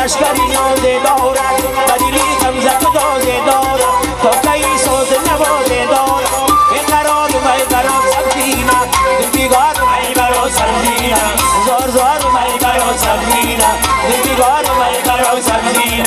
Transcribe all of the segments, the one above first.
لشکری نازه دارد بدیلی غمزه تازه دارد تا کی صوت نوازه دارد بیقرار و بیقرار سبزینه دل بیگار و بیقرار سبزینه زار زار و بیقرار سبزینه دل بیگار و بیقرار سبزینه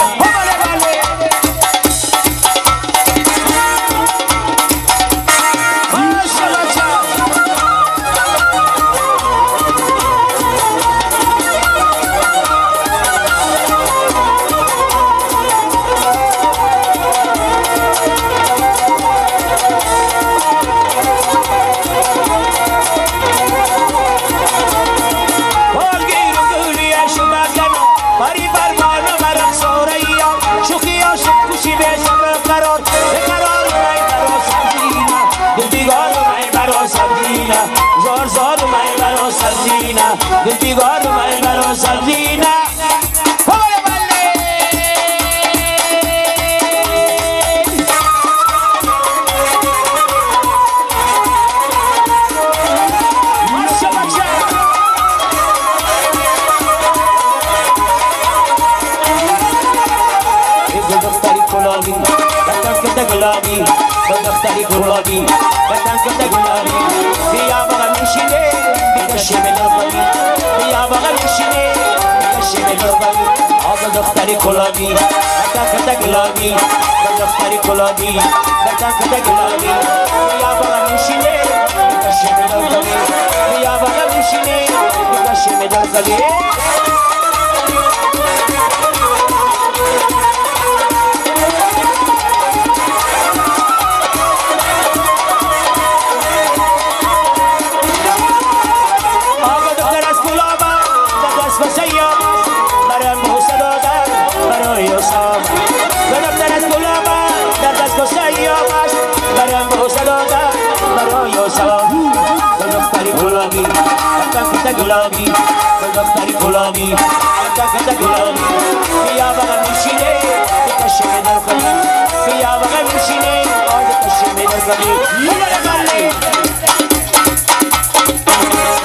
زار زار من برا سبزینه دل بیگار من برا سبزینه گلابی دفتری گلابی وطن کده گلابی بیا بغل میشینه بکشه ملربی بیا بغل میشینه بکشه ملربی آقا دفتری گلابی وطن کده گلابی دفتری گلابی وطن کده گلابی بیا بغل میشینه بکشه ملربی بیا بغل میشینه بکشه ملربی گلابی دفتری گلابی دفتر گلابی بیا بغل میشینه بکشه در خلی بیا بغل میشینه بکشه در خلی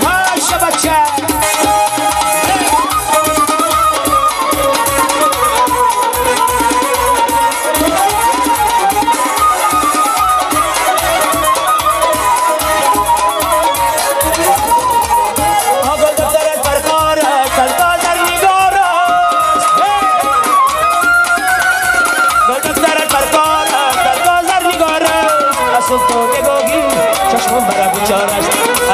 ماشا بچه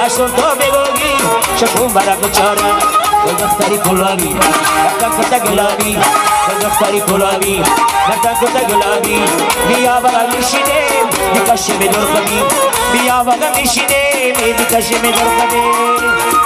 اشون تو بگوگی ششون برا بچاره دفتری گلابی دفتر گلابی دفتری گلابی دفتر گلابی بیا بغل میشینه بکشه بدر خبی بیا بغل میشینه بکشه بدر خبی